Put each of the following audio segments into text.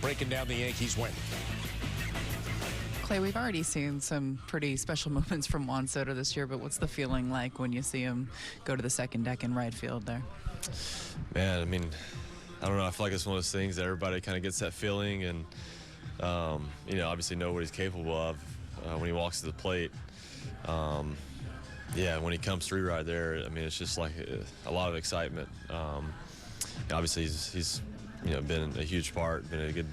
breaking down the Yankees win. Clay, we've already seen some pretty special moments from Juan Soto this year, but what's the feeling like when you see him go to the second deck in right field there? Man, I mean, I don't know. I feel like it's one of those things that everybody kind of gets that feeling and, you know, obviously know what he's capable of when he walks to the plate. Yeah, when he comes through right there, I mean, it's just like a lot of excitement. Obviously, he's you know, been a huge part, been a good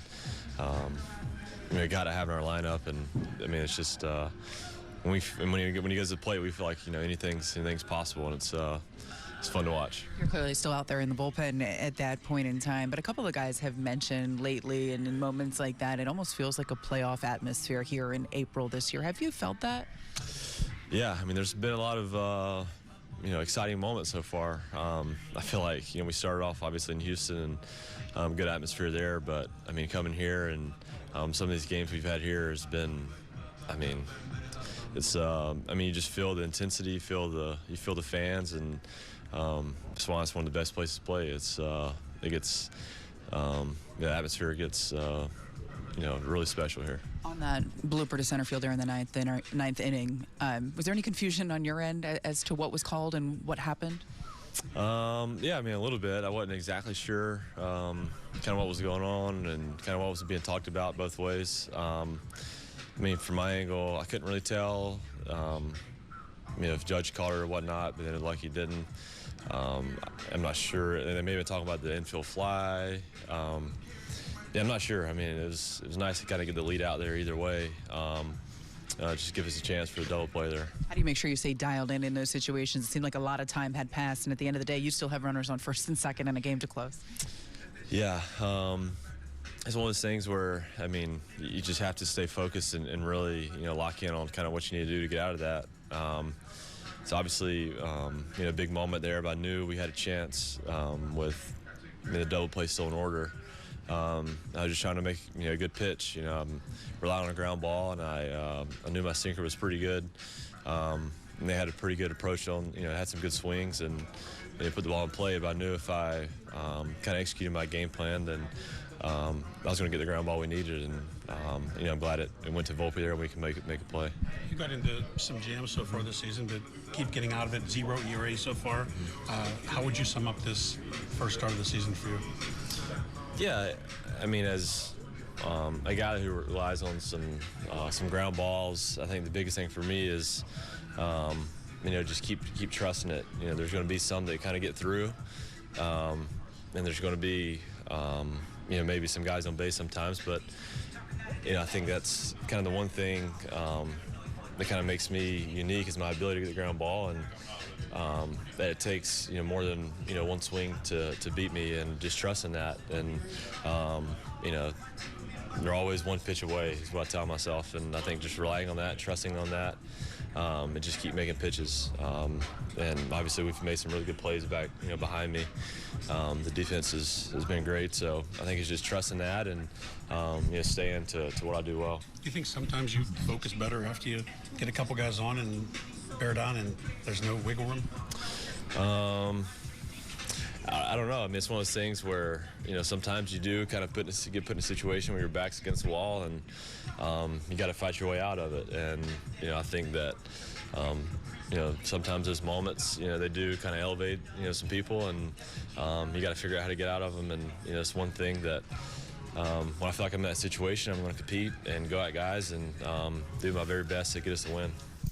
guy to have in our lineup, and I mean, it's just when he goes to the plate, we feel like, you know, anything's possible, and it's fun to watch. You're clearly still out there in the bullpen at that point in time, but a couple of guys have mentioned lately, and in moments like that, it almost feels like a playoff atmosphere here in April this year. Have you felt that? Yeah, I mean, there's been a lot of you know, exciting moments so far. I feel like, you know, we started off obviously in Houston, and good atmosphere there, but I mean, coming here and some of these games we've had here has been, I mean, it's I mean, you just feel the intensity, you feel the fans, and that's why it's one of the best places to play. It gets the atmosphere gets you know, really special here. On that blooper to center field there in the ninth inning, was there any confusion on your end as to what was called and what happened? Yeah, I mean, a little bit. I wasn't exactly sure kind of what was going on and kind of what was being talked about both ways. I mean, from my angle, I couldn't really tell, you know, if Judge caught it or whatnot, but then it like he didn't. I'm not sure. And they may have been talking about the infield fly. Yeah, I'm not sure. I mean, it was nice to kind of get the lead out there either way. Just give us a chance for a double play there. How do you make sure you stay dialed in those situations? It seemed like a lot of time had passed, and at the end of the day, you still have runners on first and second and a game to close. Yeah, it's one of those things where, I mean, you just have to stay focused and really, you know, lock in on kind of what you need to do to get out of that. So obviously, you know, a big moment there, but I knew we had a chance with, I mean, the double play still in order. I was just trying to make, you know, a good pitch. You know, I'm relying on a ground ball, and I knew my sinker was pretty good. And they had a pretty good approach on, you know, had some good swings, and they put the ball in play. But I knew if I kind of executed my game plan, then I was going to get the ground ball we needed. And you know, I'm glad it went to Volpe there, and we can make a play. You got into some jams so far this season, but keep getting out of it. 0 ERA so far. How would you sum up this first start of the season for you? Yeah, I mean, as a guy who relies on some ground balls, I think the biggest thing for me is, you know, just keep trusting it. You know, there's going to be some that kind of get through, and there's going to be, you know, maybe some guys on base sometimes. But you know, I think that's kind of the one thing that kind of makes me unique is my ability to get the ground ball, and that it takes, you know, more than, you know, one swing to beat me, and just trusting that. And you know, they're always one pitch away is what I tell myself, and I think just relying on that, trusting on that, and just keep making pitches. And obviously we've made some really good plays back, you know, behind me. The defense has been great, so I think it's just trusting that and you know, staying to what I do well. Do you think sometimes you focus better after you get a couple guys on and bear down and there's no wiggle room? I don't know. I mean, it's one of those things where, you know, sometimes you do kind of get put in a situation where your back's against the wall, and you got to fight your way out of it. And you know, I think that you know, sometimes those moments, you know, they do kind of elevate, you know, some people, and you got to figure out how to get out of them. And you know, it's one thing that when I feel like I'm in that situation, I'm going to compete and go at guys and do my very best to get us the win.